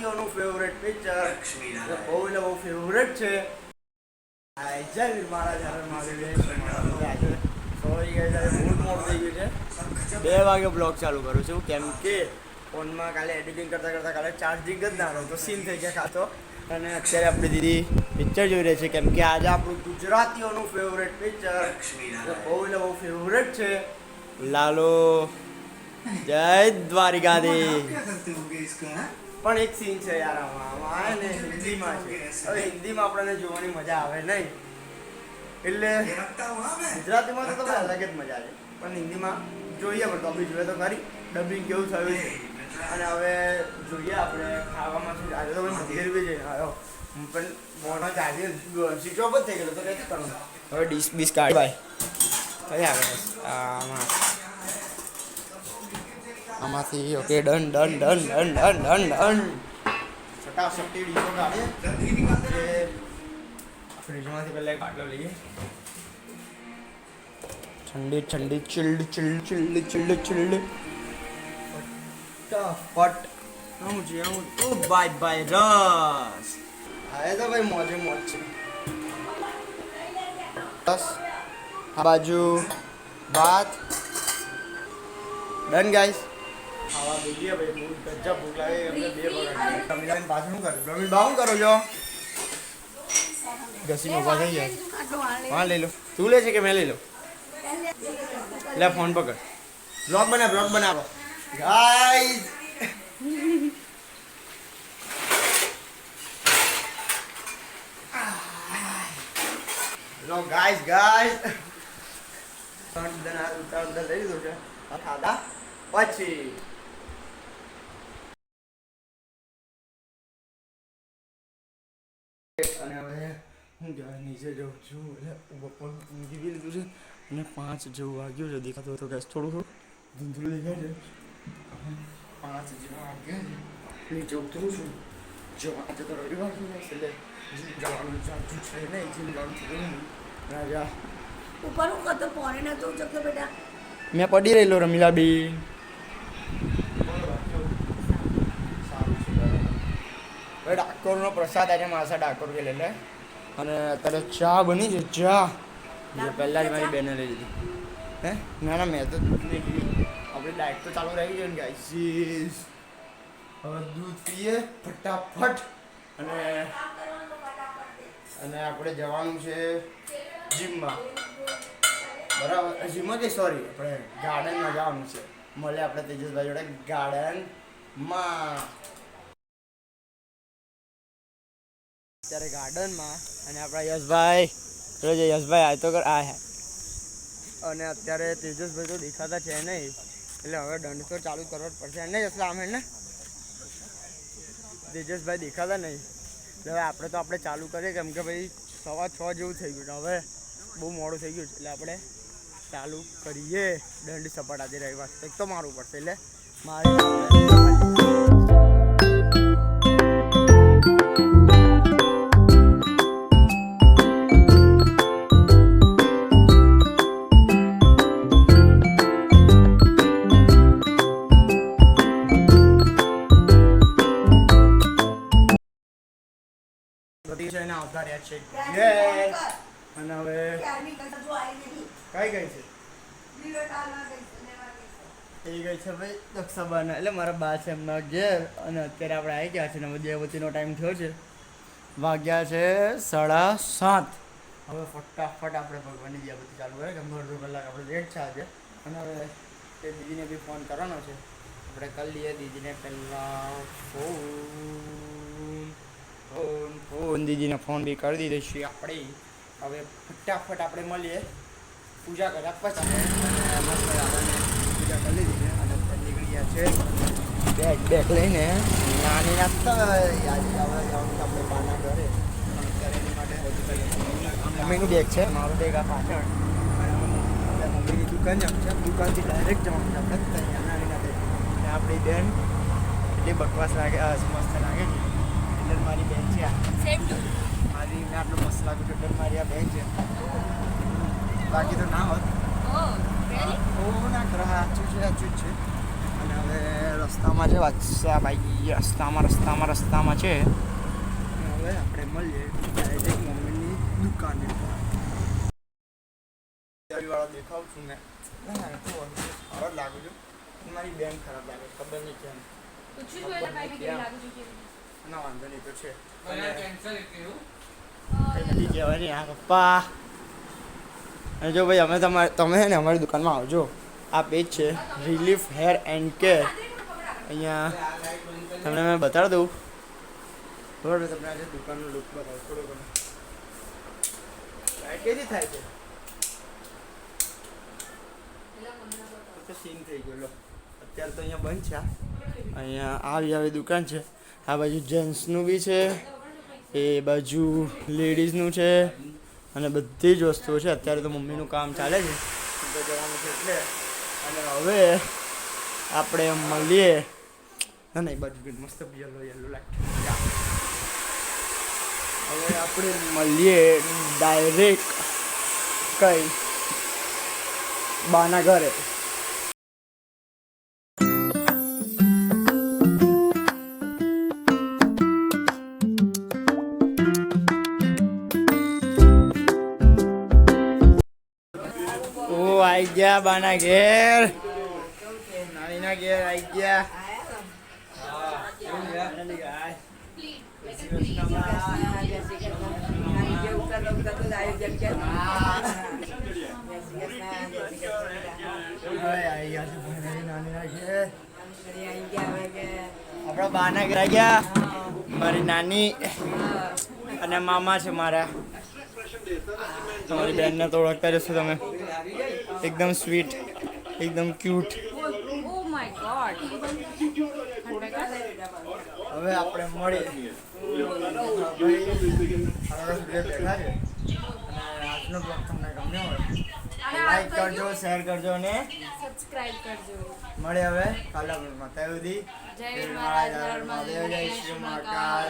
નું favourite picture બહુ એટલે બહુ ફેવરેટ છે. જય વીર મહારાજ હર મહાદેવ. સોરી ગાઈસ, આજે બહુ મોડું થઈ ગયું છે. 2 વાગે બ્લોગ ચાલુ કરું છું કેમ કે ફોનમાં કાલે એડિટિંગ કરતાં કાલે ચાર્જિંગ જ ના રહ્યો તો સીન થઈ ગયા ખાતો. અને અત્યારે આપણી દીદી પિક્ચર જોઈ રહી છે કેમ કે આજે આપણું ગુજરાતીઓનું ફેવરેટ પિક્ચર બહુ એટલે બહુ ફેવરેટ છે. લાલો જય દ્વારિકાધીશ. પણ એક સીન છે યાર, આમાં ને હિન્દીમાં છે. હવે હિન્દીમાં આપણને જોવાની મજા આવે નહીં, એટલે ગુજરાતીમાં તો તમે અલગ જ મજા છે, પણ હિન્દીમાં જોઈએ. પણ તો બી જોઈએ તો ખરી ડબિંગ કેવું થયું છે. અને હવે જોઈએ આપણે ખાવામાં શું. આજે તો મંદિર બી જઈને આવ્યો પણ મોઢા ચાર્જિંગ સ્વિચ ઓફ જ થઈ ગયેલો તો કંઈ કરવાનું. હવે ડીશ કાઢ ભાઈ કઈ આવે આમાંથી. Okay done done done done done done done. સટાસટી ડીશો કાઢીએ. ફ્રીજમાંથી પહેલાં એક બાટલો લઈએ. ઠંડી ઠંડી chilled chilled chilled chilled chilled ફટાફટ આવું છે આવું. ઓ બાય બાય રસ આવે તો ભાઈ મોજે મોજ છે. બસ આ બાજુ ભાત ડન ગાઈસ. ખાવા દઈએ ભાઈ, બહુ ગજબ ભૂખ લાગે. અમને 2 વખત તમે પાછું શું કરો? રમી બા શું કરો છો? ઘસીને ઊભા થઈ ગયા. હા લઈ લો. તું લે છે કે મેં લઈ લો? લે ફોન પકડ. બ્લોગ બનાવો ગાઈસ. લો ગાઈસ ઉતાર લઈ લીધું છે. ખાધા પછી અને હવે હું નીચે જાઉં છું. એટલે બપોર ઊંઘી બી લીધું છે અને 5 જેવું વાગ્યું છે. દેખાતું હોય તો ગેસ થોડું ધૂંધળું દેખાય છે. 5 જેવા વાગ્યા છે. નીચે ઉતરું છું. જો આજે તો રવિવાર છે એટલે જવાનું ચાલતું છે નહીં. જીમ જવાનું રાજા ઉપર હું કતો પોણે નતો જતો બેટા. મેં પડી રહેલો રમીલા બી. ડાકોરનો પ્રસાદ આજે માસા ડાકોર કે લે. અને અત્યારે ચા બની છે. ચા પહેલાં જ મારી બેને લઈ લીધી. હે ના મેં તો દૂધ નહીં પીધું. આપણી ડાયટ તો ચાલુ રહી ગઈ ને ગાઈસ. હવે દૂધ પીએ ફટાફટ. અને આપણે જવાનું છે જીમમાં. બરાબર, જીમમાં કે સોરી આપણે ગાર્ડનમાં જવાનું છે. મળે આપણે તેજસભાઈ જોડે ગાર્ડનમાં. અત્યારે ગાર્ડનમાં અને આપણા યશભાઈ આ તો કર આ. અને અત્યારે તેજસભાઈ તો દેખાતા છે નહીં, એટલે હવે દંડ તો ચાલુ કરવો જ પડશે ને જસલા આમ ને. તેજસભાઈ દેખાતા નહીં એટલે હવે આપણે ચાલુ કરીએ કેમ કે ભાઈ 6:15 જેવું થઈ ગયું. હવે બહુ મોડું થઈ ગયું એટલે આપણે ચાલુ કરીએ. દંડ સપાટાથી રવિવાર એક તો મારવું પડશે એટલે મારે આવતા રહ્યા છે. અને હવે કઈ ગઈ છે? એ ગઈ છે ભાઈ દક્ષાબાના, એટલે મારા બા છે એમના ઘેર. અને અત્યારે આપણે આવી ગયા છે ને હવે દેવતીનો ટાઈમ થયો છે. વાગ્યા છે 7:30. હવે ફટાફટ આપણે ભગવાનની દેવતી ચાલુ કરે કેમ અડધો કલાક આપણે લેટ છે આજે. અને હવે તે દીદીને બી ફોન કરવાનો છે. આપણે કરી લઈએ દીદીને પહેલાં ફોન દીદીને ફોન બી કરી દીધો છે આપણે. હવે ફટાફટ આપણે મળીએ. પૂજા કર્યા પછી પૂજા કરી લીધી છે અને નીકળી ગયા છે બેગ લઈને નાની નાસ્તા આપણે બાના ઘરે. અત્યારે એની માટે મમ્મીનું બેગ છે, મારું બેગ આ પાછળ. મમ્મીની દુકાન છે, દુકાનથી ડાયરેક્ટ જવાનું છે આપણે નાની નાની. આપણી બેન એટલી બકવાસ લાગે, મસ્ત લાગે છે એટલે મારી બેન છે આ. મારી આટલું મસ્ત લાગુ છે એટલે મારી આ બેન છે. બાકી તો ના હોત. ના કરે સાચું છે. અને હવે રસ્તામાં છે વાત્સા ભાઈ, રસ્તામાં છે. અને હવે આપણે મળીએ ડાયરેક્ટ મમ્મીની દુકાને. વાળો દેખાવ છું મેં ખરાબ લાગુ છું. મારી બેન ખરાબ લાગે, ખબર નહીં કેમ. ના વાંધો નહીં તો છે નથી કહેવાય નહીં હા પપ્પા. અને જો ભાઈ તમે છે ને અમારી દુકાનમાં આવજો. આ પેજ છે રિલીફ હેર એન્ડ કેર. અહીંયા તમને મેં બતાવી દઉં બરાબર. તમને આજે દુકાનનો લુક બતાવું થોડો ઘણો. લાઈટ કેવી થાય છે તો સીન થઈ ગયો લો. અત્યારે તો અહીંયા બંધ છે. અહીંયા આવી દુકાન છે. આ બાજુ જેન્ટ્સનું બી છે, એ બાજુ લેડીઝનું છે, અને બધી જ વસ્તુઓ છે. અત્યારે તો મમ્મીનું કામ ચાલે છે તો જવાનું છે એટલે. અને હવે આપણે મળીએ. ના એ બાજુ મસ્ત યલો લાઈટ. હવે આપણે મળીએ ડાયરેક્ટ કઈ બાના ઘરે. આઈ ગયા બાના ઘેર, નાનીના ઘેર આઈ ગયા. આપણા બાના ઘેર આઈ ગયા. મારી નાની અને મામા છે મારા. તમારી બેનને તો ઓળખતા જશો તમે. એકદમ સ્વીટ, એકદમ ક્યુટ. હવે આપણે મળીએ. બેઠા છે. અને આજનો બ્લોગ તમને ગમ્યો હોય લાઈક કરજો, શેર કરજો અને સબસ્ક્રાઇબ કરજો. મળે હવે કાલે બ્લોગમાં. ત્યાં સુધી જય મહારાજ, જય શ્રી મહાકાલ.